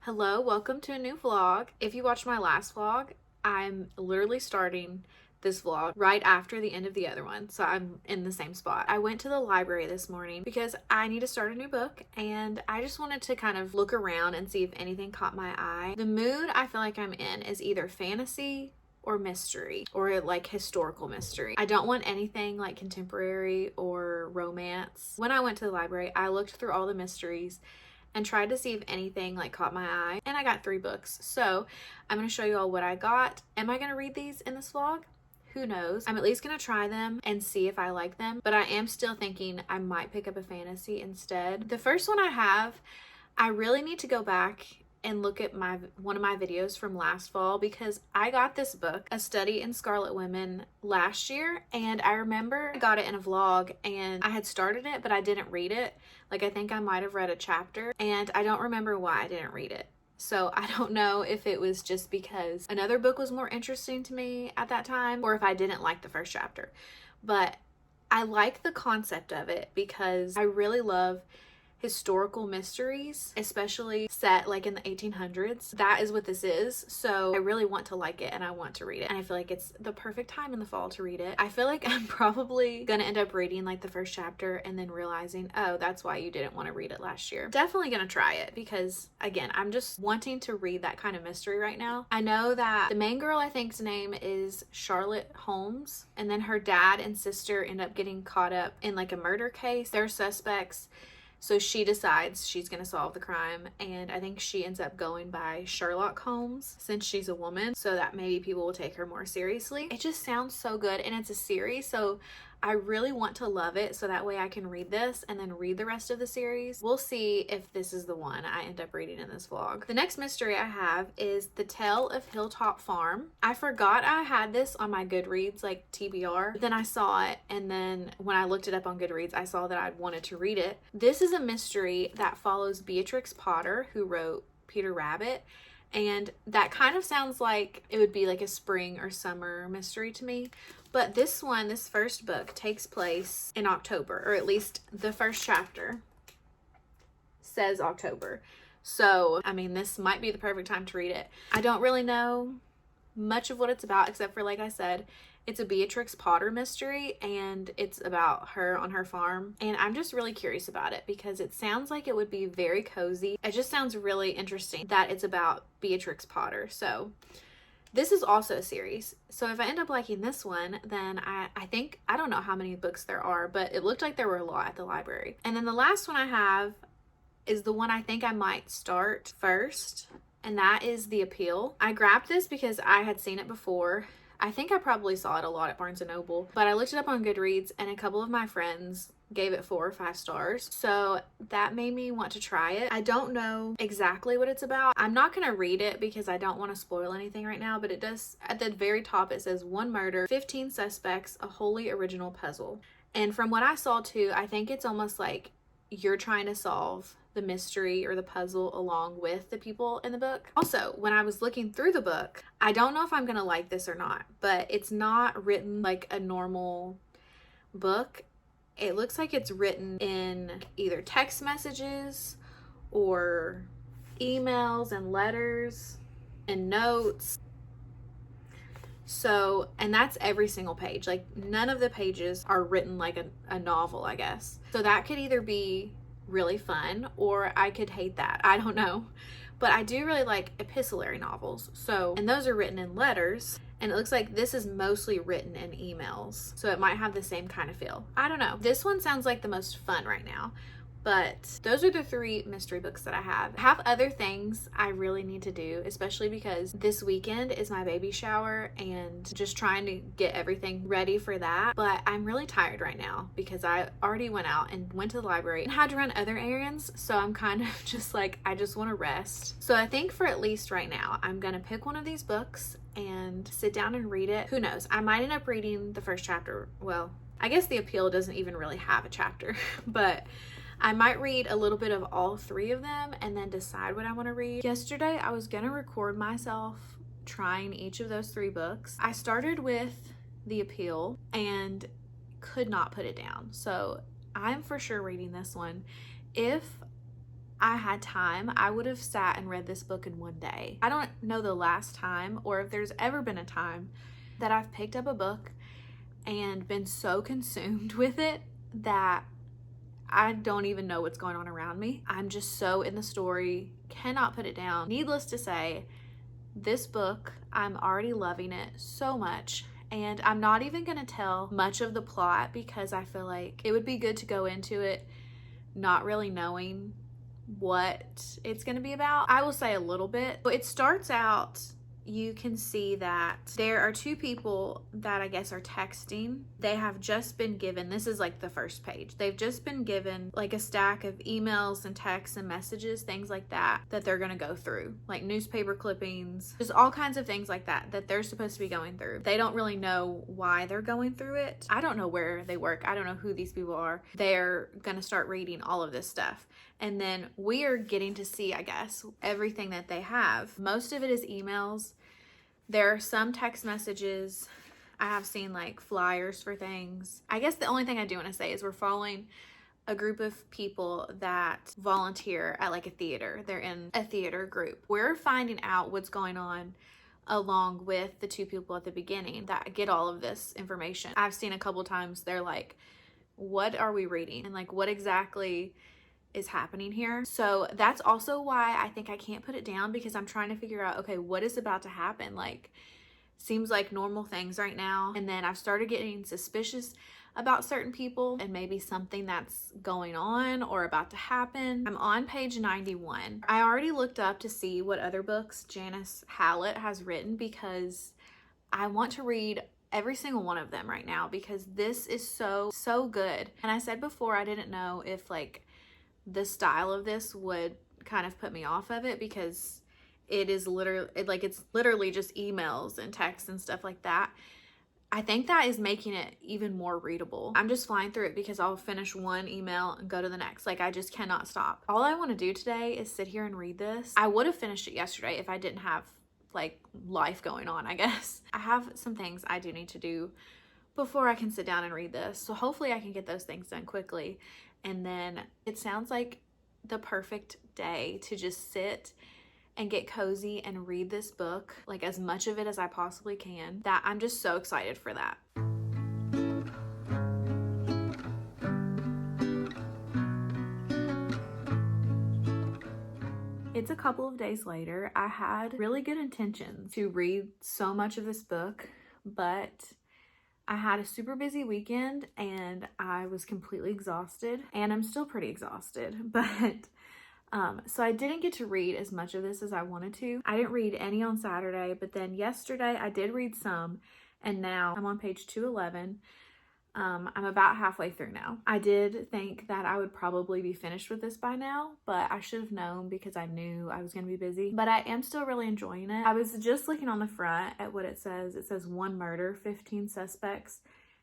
Hello, welcome to a new vlog. If you watched my last vlog, I'm literally starting this vlog right after the end of the other one, so I'm in the same spot. I went to the library this morning because I need to start a new book and I just wanted to kind of look around and see if anything caught my eye. The mood I feel like I'm in is either fantasy or mystery or like historical mystery. I don't want anything like contemporary or romance. When I went to the library, I looked through all the mysteries and tried to see if anything like caught my eye, and I got 3 books. So I'm going to show you all what I got. Am I going to read these in this vlog? Who knows? I'm at least going to try them and see if I like them, but I am still thinking I might pick up a fantasy instead. The first one I have, I really need to go back and look at one of my videos from last fall because I got this book, A Study in Scarlet Women, last year, and I remember I got it in a vlog and I had started it but I didn't read it. Like I think I might have read a chapter and I don't remember why I didn't read it. So I don't know if it was just because another book was more interesting to me at that time or if I didn't like the first chapter. But I like the concept of it because I really love historical mysteries, especially set like in the 1800s. That is what this is. So I really want to like it and I want to read it. And I feel like it's the perfect time in the fall to read it. I feel like I'm probably gonna end up reading like the first chapter and then realizing, oh, that's why you didn't want to read it last year. Definitely gonna try it because again, I'm just wanting to read that kind of mystery right now. I know that the main girl, I think's name is Charlotte Holmes, and then her dad and sister end up getting caught up in like a murder case. They're suspects. So she decides she's going to solve the crime, and I think she ends up going by Sherlock Holmes since she's a woman, so that maybe people will take her more seriously. It just sounds so good, and it's a series, so I really want to love it so that way I can read this and then read the rest of the series. We'll see if this is the one I end up reading in this vlog. The next mystery I have is The Tale of Hilltop Farm. I forgot I had this on my Goodreads, like TBR. Then I saw it, and then when I looked it up on Goodreads, I saw that I'd wanted to read it. This is a mystery that follows Beatrix Potter, who wrote Peter Rabbit. And that kind of sounds like it would be like a spring or summer mystery to me. But this one, this first book, takes place in October, or at least the first chapter says October. So, I mean, this might be the perfect time to read it. I don't really know much of what it's about, except for, like I said, it's a Beatrix Potter mystery, and it's about her on her farm. And I'm just really curious about it because it sounds like it would be very cozy. It just sounds really interesting that it's about Beatrix Potter. So this is also a series. So if I end up liking this one, then I think, I don't know how many books there are, but it looked like there were a lot at the library. And then the last one I have is the one I think I might start first, and that is The Appeal. I grabbed this because I had seen it before. I think I probably saw it a lot at Barnes & Noble, but I looked it up on Goodreads and a couple of my friends gave it 4 or 5 stars. So that made me want to try it. I don't know exactly what it's about. I'm not going to read it because I don't want to spoil anything right now, but it does, at the very top, it says 1 murder, 15 suspects, a wholly original puzzle. And from what I saw too, I think it's almost like you're trying to solve the mystery or the puzzle along with the people in the book. Also, when I was looking through the book, I don't know if I'm gonna like this or not, but it's not written like a normal book. It looks like it's written in either text messages or emails and letters and notes. So, and that's every single page. Like none of the pages are written like a novel, I guess. So that could either be really fun or I could hate that. I don't know. But I do really like epistolary novels. So, and those are written in letters. And it looks like this is mostly written in emails. So it might have the same kind of feel. I don't know. This one sounds like the most fun right now. But those are the 3 mystery books that I have. I have other things I really need to do, especially because this weekend is my baby shower and just trying to get everything ready for that. But I'm really tired right now because I already went out and went to the library and had to run other errands. So I'm kind of just like, I just want to rest. So I think for at least right now, I'm going to pick one of these books and sit down and read it. Who knows? I might end up reading the first chapter. Well, I guess The Appeal doesn't even really have a chapter, but I might read a little bit of all 3 of them and then decide what I want to read. Yesterday, I was going to record myself trying each of those 3 books. I started with The Appeal and could not put it down. So I'm for sure reading this one. If I had time, I would have sat and read this book in one day. I don't know the last time, or if there's ever been a time that I've picked up a book and been so consumed with it that I don't even know what's going on around me. I'm just so in the story, cannot put it down. Needless to say, this book, I'm already loving it so much. And I'm not even gonna tell much of the plot because I feel like it would be good to go into it not really knowing what it's gonna be about. I will say a little bit. It starts out, you can see that there are two people that I guess are texting. They have just been given, this is like the first page, they've just been given like a stack of emails and texts and messages, things like that they're gonna go through, like newspaper clippings, just all kinds of things like that they're supposed to be going through. They don't really know why they're going through it. I don't know where they work. I don't know who these people are. They're gonna start reading all of this stuff. And then we are getting to see, I guess, everything that they have. Most of it is emails. There are some text messages. I have seen like flyers for things. I guess the only thing I do want to say is we're following a group of people that volunteer at like a theater. They're in a theater group. We're finding out what's going on along with the two people at the beginning that get all of this information. I've seen a couple times they're like, what are we reading? And like, what exactly is happening here? So that's also why I think I can't put it down, because I'm trying to figure out, okay, what is about to happen? Like, seems like normal things right now, and then I've started getting suspicious about certain people and maybe something that's going on or about to happen. I'm on page 91. I already looked up to see what other books Janice Hallett has written because I want to read every single one of them right now because this is so good. And I said before, I didn't know if like the style of this would kind of put me off of it because it's literally just emails and texts and stuff like that. I think that is making it even more readable. I'm just flying through it because I'll finish one email and go to the next. Like, I just cannot stop. All I want to do today is sit here and read this. I would have finished it yesterday if I didn't have like life going on, I guess. I have some things I do need to do before I can sit down and read this. So hopefully I can get those things done quickly. And then it sounds like the perfect day to just sit and get cozy and read this book, like as much of it as I possibly can. That I'm just so excited for that. It's a couple of days later. I had really good intentions to read so much of this book, but I had a super busy weekend and I was completely exhausted, and I'm still pretty exhausted, but so I didn't get to read as much of this as I wanted to. I didn't read any on Saturday, but then yesterday I did read some, and now I'm on page 211. I'm about halfway through now. I did think that I would probably be finished with this by now, but I should have known because I knew I was going to be busy. But I am still really enjoying it. I was just looking on the front at what it says. It says 1 murder, 15 suspects.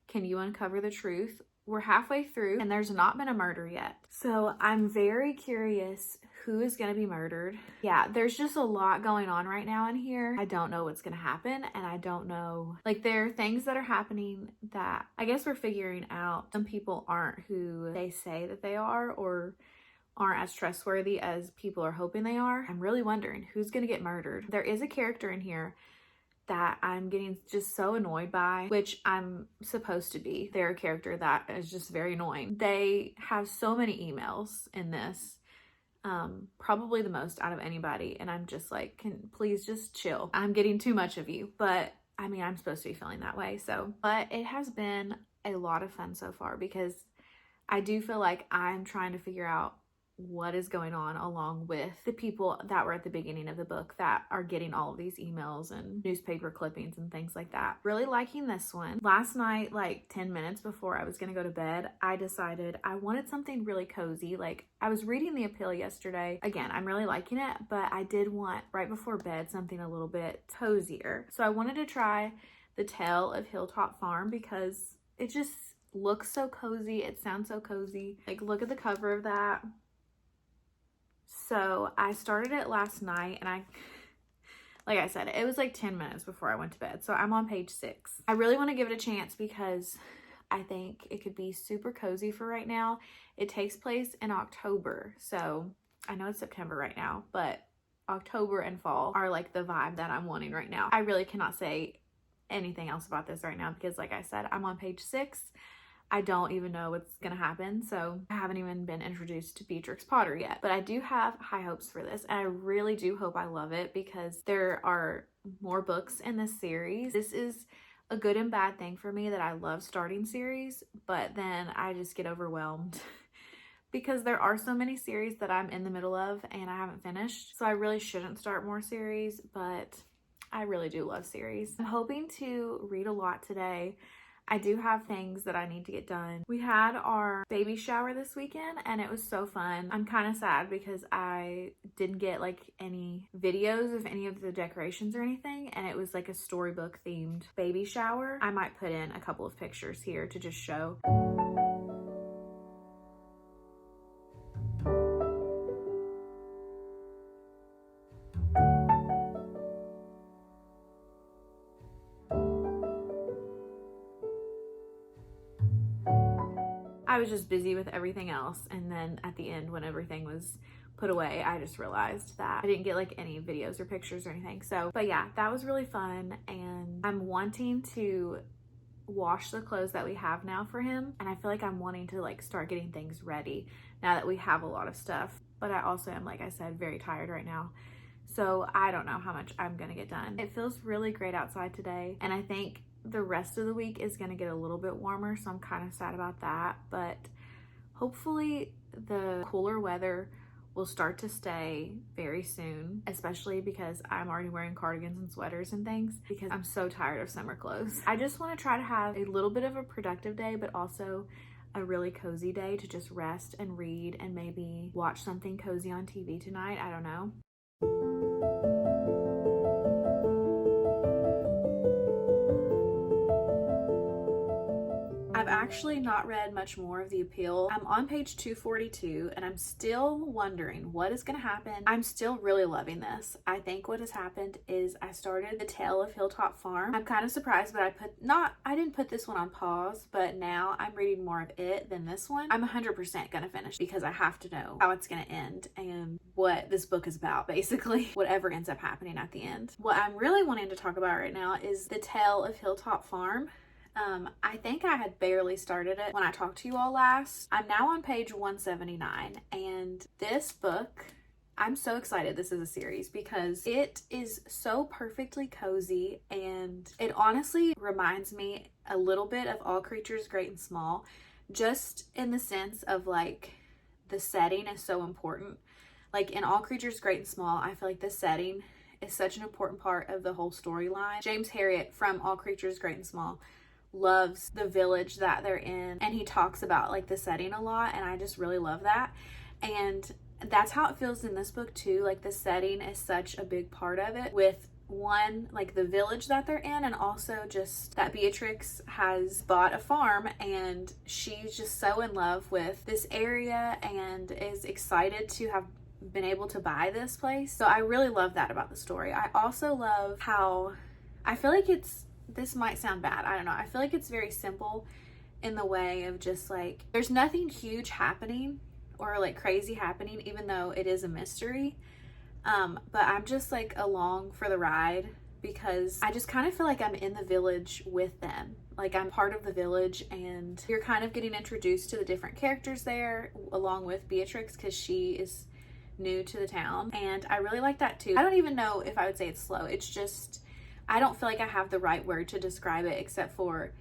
Can you uncover the truth? We're halfway through and there's not been a murder yet. So I'm very curious who is going to be murdered. Yeah, there's just a lot going on right now in here. I don't know what's going to happen, and I don't know, like, there are things that are happening that I guess we're figuring out. Some people aren't who they say that they are, or aren't as trustworthy as people are hoping they are. I'm really wondering who's going to get murdered. There is a character in here that I'm getting just so annoyed by, which I'm supposed to be. They're a character that is just very annoying. They have so many emails in this, probably the most out of anybody, and I'm just like, please just chill. I'm getting too much of you, but I mean, I'm supposed to be feeling that way, so. But it has been a lot of fun so far because I do feel like I'm trying to figure out what is going on along with the people that were at the beginning of the book that are getting all of these emails and newspaper clippings and things like that. Really liking this one. Last night, like 10 minutes before I was gonna go to bed, I decided I wanted something really cozy. Like, I was reading The Appeal yesterday. Again, I'm really liking it, but I did want right before bed something a little bit cozier. So I wanted to try The Tale of Hilltop Farm because it just looks so cozy. It sounds so cozy. Like, look at the cover of that. So I started it last night, and like I said, it was like 10 minutes before I went to bed. So I'm on page 6. I really want to give it a chance because I think it could be super cozy for right now. It takes place in October. So I know it's September right now, but October and fall are like the vibe that I'm wanting right now. I really cannot say anything else about this right now because like I said, I'm on page 6. I don't even know what's gonna happen, so I haven't even been introduced to Beatrix Potter yet. But I do have high hopes for this, and I really do hope I love it because there are more books in this series. This is a good and bad thing for me that I love starting series, but then I just get overwhelmed because there are so many series that I'm in the middle of and I haven't finished. So I really shouldn't start more series, but I really do love series. I'm hoping to read a lot today. I do have things that I need to get done. We had our baby shower this weekend and it was so fun. I'm kind of sad because I didn't get like any videos of any of the decorations or anything, and it was like a storybook themed baby shower. I might put in a couple of pictures here to just show. I was just busy with everything else, and then at the end when everything was put away, I just realized that I didn't get like any videos or pictures or anything. So, but yeah, that was really fun, and I'm wanting to wash the clothes that we have now for him, and I feel like I'm wanting to like start getting things ready now that we have a lot of stuff. But I also am, like I said, very tired right now, so I don't know how much I'm gonna get done. It feels really great outside today, and I think the rest of the week is going to get a little bit warmer, so I'm kind of sad about that, but hopefully the cooler weather will start to stay very soon, especially because I'm already wearing cardigans and sweaters and things because I'm so tired of summer clothes. I just want to try to have a little bit of a productive day, but also a really cozy day to just rest and read and maybe watch something cozy on TV tonight. I don't know. I've actually not read much more of The Appeal. I'm on page 242 and I'm still wondering what is going to happen. I'm still really loving this. I think what has happened is I started The Tale of Hilltop Farm. I'm kind of surprised, but I didn't put this one on pause, but now I'm reading more of it than this one. I'm 100% going to finish because I have to know how it's going to end and what this book is about, basically, whatever ends up happening at the end. What I'm really wanting to talk about right now is The Tale of Hilltop Farm. I think I had barely started it when I talked to you all last. I'm now on page 179, and this book, I'm so excited this is a series because it is so perfectly cozy, and it honestly reminds me a little bit of All Creatures Great and Small, just in the sense of like the setting is so important. Like in All Creatures Great and Small, I feel like the setting is such an important part of the whole storyline. James Herriot from All Creatures Great and Small loves the village that they're in, and he talks about like the setting a lot, and I just really love that. And that's how it feels in this book too. Like the setting is such a big part of it, with one, like the village that they're in, and also just that Beatrix has bought a farm and she's just so in love with this area and is excited to have been able to buy this place. So I really love that about the story. I also love how I feel like this might sound bad, I don't know, I feel like it's very simple in the way of just like there's nothing huge happening or like crazy happening, even though it is a mystery, but I'm just like along for the ride because I just kind of feel like I'm in the village with them. Like I'm part of the village, and you're kind of getting introduced to the different characters there along with Beatrix because she is new to the town, and I really like that too. I don't even know if I would say it's slow, it's just I don't feel like I have the right word to describe it except for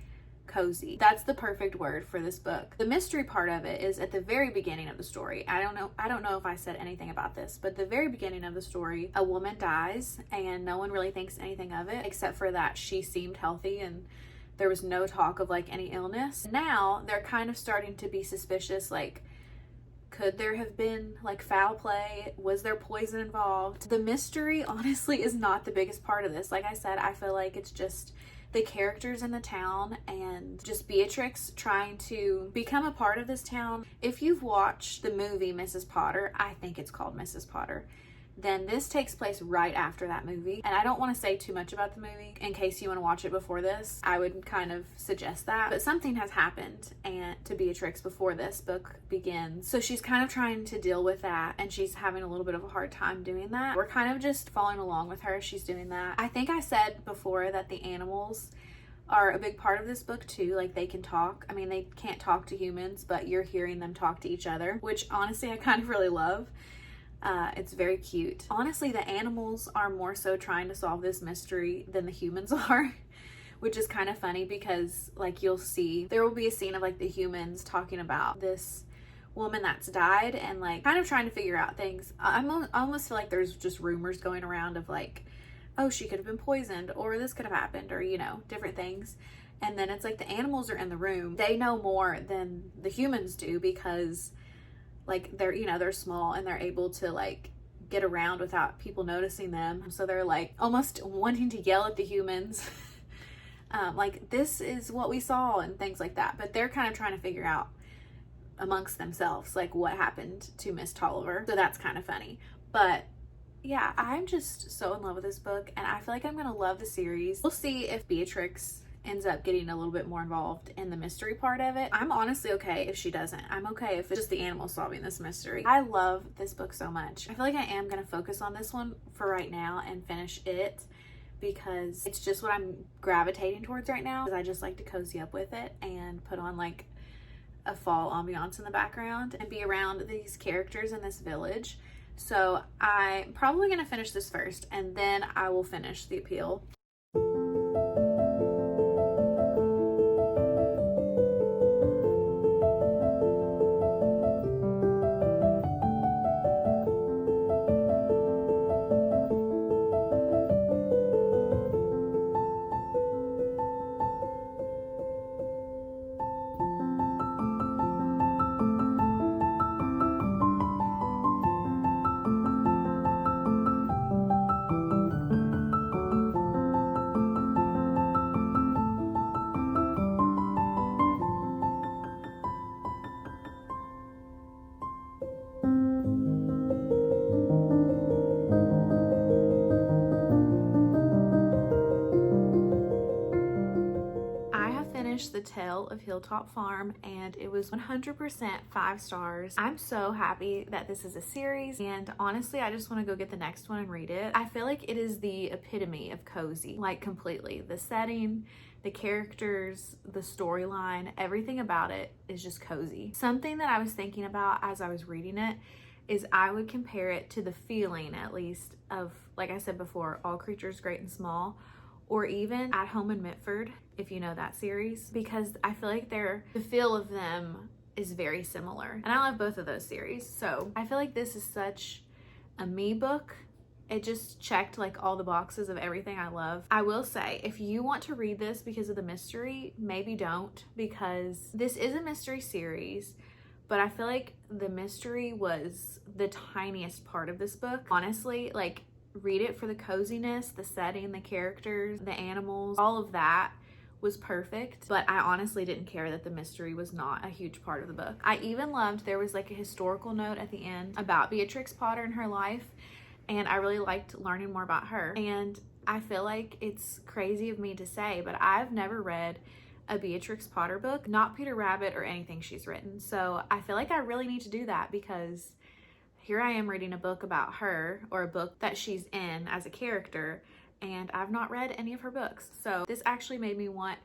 cozy. That's the perfect word for this book. The mystery part of it is at the very beginning of the story. I don't know if I said anything about this, but the very beginning of the story, a woman dies and no one really thinks anything of it except for that she seemed healthy and there was no talk of like any illness. Now they're kind of starting to be suspicious, like could there have been like foul play? Was there poison involved? The mystery honestly is not the biggest part of this. Like I said, I feel like it's just the characters in the town and just Beatrix trying to become a part of this town. If you've watched the movie Mrs. Potter, I think it's called Mrs. Potter, then this takes place right after that movie. And I don't want to say too much about the movie in case you want to watch it before this. I would kind of suggest that. But something has happened and to Beatrix before this book begins. So she's kind of trying to deal with that, and she's having a little bit of a hard time doing that. We're kind of just following along with her. She's doing that. I think I said before that the animals are a big part of this book too. Like, they can talk. I mean, they can't talk to humans, but you're hearing them talk to each other, which honestly I kind of really love. It's very cute. Honestly, the animals are more so trying to solve this mystery than the humans are, which is kind of funny because, like, you'll see there will be a scene of like the humans talking about this woman that's died and like kind of trying to figure out things. I almost feel like there's just rumors going around of like, oh, she could have been poisoned, or this could have happened, or, you know, different things. And then it's like the animals are in the room. They know more than the humans do because, like, they're, you know, they're small and they're able to like get around without people noticing them. So they're like almost wanting to yell at the humans, like, this is what we saw and things like that. But they're kind of trying to figure out amongst themselves like what happened to Miss Tolliver. So that's kind of funny. But yeah, I'm just so in love with this book, and I feel like I'm gonna love the series. We'll see if Beatrix ends up getting a little bit more involved in the mystery part of it. I'm honestly okay if she doesn't. I'm okay if it's just the animals solving this mystery. I love this book so much. I feel like I am gonna focus on this one for right now and finish it because it's just what I'm gravitating towards right now. I just like to cozy up with it and put on like a fall ambiance in the background and be around these characters in this village. So I'm probably gonna finish this first, and then I will finish The Appeal. The Tale of Hilltop Farm, and it was 100% 5 stars. I'm so happy that this is a series, and honestly I just want to go get the next one and read it. I feel like it is the epitome of cozy, like completely. The setting, the characters, the storyline, everything about it is just cozy. Something that I was thinking about as I was reading it is I would compare it to the feeling, at least, of, like I said before, All Creatures Great and Small, or even At Home in Mitford, if you know that series, because I feel like the feel of them is very similar. And I love both of those series. So I feel like this is such a me book. It just checked like all the boxes of everything I love. I will say, if you want to read this because of the mystery, maybe don't, because this is a mystery series, but I feel like the mystery was the tiniest part of this book. Honestly, like, read it for the coziness, the setting, the characters, the animals, all of that was perfect. But I honestly didn't care that the mystery was not a huge part of the book. I even loved there was like a historical note at the end about Beatrix Potter and her life, and I really liked learning more about her. And I feel like it's crazy of me to say, but I've never read a Beatrix Potter book, not Peter Rabbit or anything she's written. So I feel like I really need to do that, because here I am reading a book about her, or a book that she's in as a character, and I've not read any of her books. So this actually made me want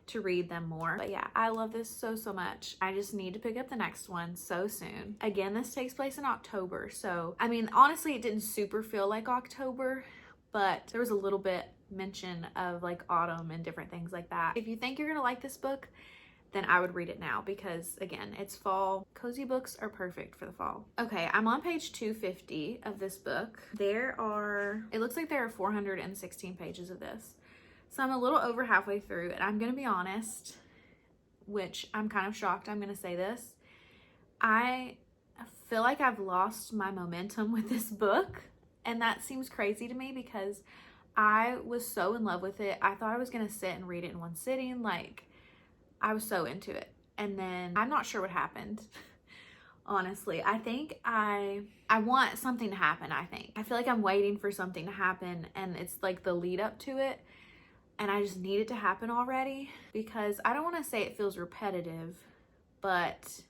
to read them more. But yeah, I love this so much. I just need to pick up the next one so soon. Again, this takes place in October. So, I mean, honestly, it didn't super feel like October, but there was a little bit mention of like autumn and different things like that. If you think you're gonna like this book, then I would read it now, because again, it's fall. Cozy books are perfect for the fall. Okay, I'm on page 250 of this book. It looks like there are 416 pages of this. So I'm a little over halfway through, and I'm gonna be honest, which I'm kind of shocked I'm gonna say this. I feel like I've lost my momentum with this book, and that seems crazy to me because I was so in love with it. I thought I was gonna sit and read it in one sitting. Like, I was so into it. And then I'm not sure what happened. honestly. I think I want something to happen, I feel like I'm waiting for something to happen, and it's like the lead up to it, and I just need it to happen already, because I don't want to say it feels repetitive, but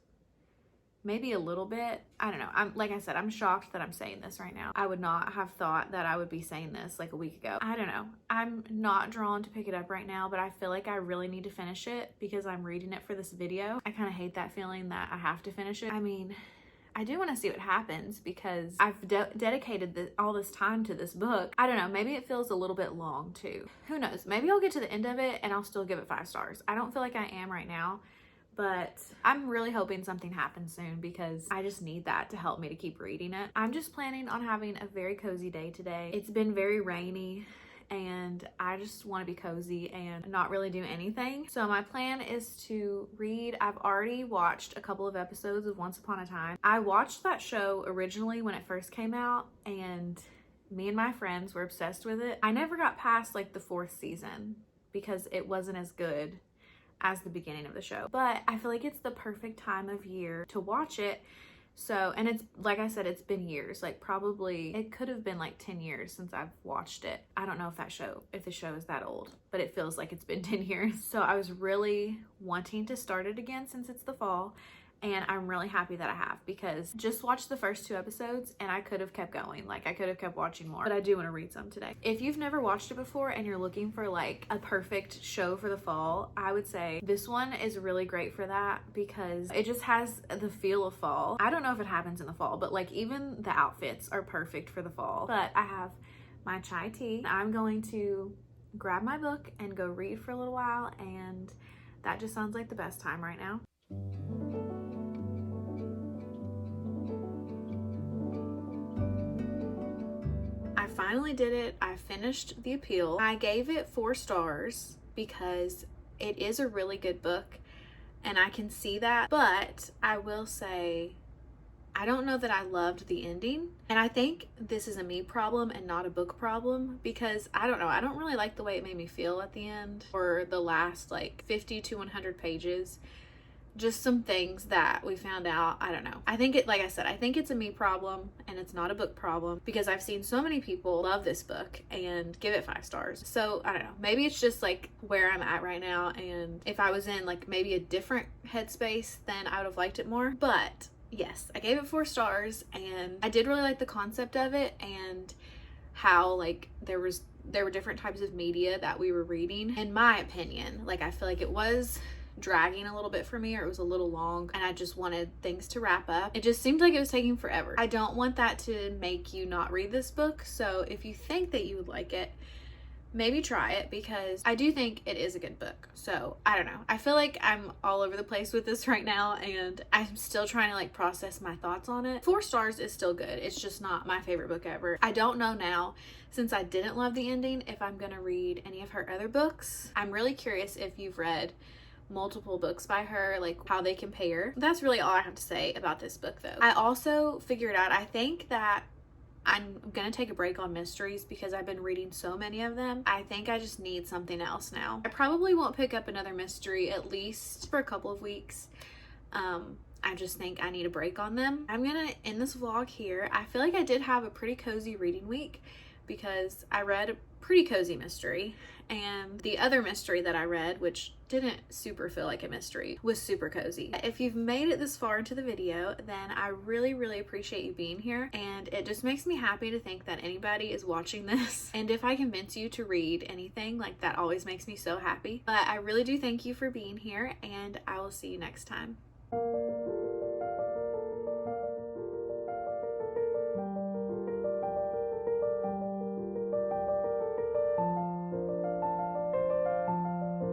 maybe a little bit. I don't know. Like I said, I'm shocked that I'm saying this right now. I would not have thought that I would be saying this like a week ago. I don't know. I'm not drawn to pick it up right now, but I feel like I really need to finish it because I'm reading it for this video. I kind of hate that feeling that I have to finish it. I mean, I do want to see what happens because I've dedicated all this time to this book. I don't know, maybe it feels a little bit long too. Who knows? Maybe I'll get to the end of it and I'll still give it 5 stars. I don't feel like I am right now, but I'm really hoping something happens soon because I just need that to help me to keep reading it. I'm just planning on having a very cozy day today. It's been very rainy and I just want to be cozy and not really do anything. So my plan is to read. I've already watched a couple of episodes of Once Upon a Time. I watched that show originally when it first came out, and me and my friends were obsessed with it. I never got past like the 4th season because it wasn't as good as the beginning of the show, but I feel like it's the perfect time of year to watch it. So, and it's, like I said, it's been years, like probably, it could have been like 10 years since I've watched it. I don't know if the show is that old, but it feels like it's been 10 years. So I was really wanting to start it again since it's the fall. And I'm really happy that I have, because just watched the first 2 episodes and I could have kept going. Like I could have kept watching more, but I do want to read some today. If you've never watched it before and you're looking for like a perfect show for the fall, I would say this one is really great for that because it just has the feel of fall. I don't know if it happens in the fall, but like even the outfits are perfect for the fall. But I have my chai tea. I'm going to grab my book and go read for a little while, and that just sounds like the best time right now. I finally did it. I finished The Appeal. I gave it 4 stars because it is a really good book and I can see that, but I will say I don't know that I loved the ending, and I think this is a me problem and not a book problem because I don't know, I don't really like the way it made me feel at the end or the last like 50 to 100 pages. Just some things that we found out. I don't know. I think it, like I said, I think it's a me problem and it's not a book problem because I've seen so many people love this book and give it 5 stars. So I don't know. Maybe it's just like where I'm at right now, and if I was in like maybe a different headspace, then I would have liked it more. But yes, I gave it 4 stars and I did really like the concept of it and how like there were different types of media that we were reading. In my opinion, like I feel like it was dragging a little bit for me, or it was a little long and I just wanted things to wrap up. It just seemed like it was taking forever. I don't want that to make you not read this book, so if you think that you would like it, maybe try it because I do think it is a good book. So I don't know, I feel like I'm all over the place with this right now and I'm still trying to like process my thoughts on it. 4 stars is still good. It's just not my favorite book ever. I don't know now, since I didn't love the ending, if I'm gonna read any of her other books. I'm really curious if you've read multiple books by her, like how they compare. That's really all I have to say about this book though. I also figured out, I think that I'm gonna take a break on mysteries because I've been reading so many of them. I think I just need something else now. I probably won't pick up another mystery at least for a couple of weeks. I just think I need a break on them. I'm gonna end this vlog here. I feel like I did have a pretty cozy reading week because I read a pretty cozy mystery, and the other mystery that I read, which didn't super feel like a mystery, was super cozy. If you've made it this far into the video, then I really appreciate you being here, and it just makes me happy to think that anybody is watching this. And if I convince you to read anything, like that always makes me so happy. But I really do thank you for being here, and I will see you next time.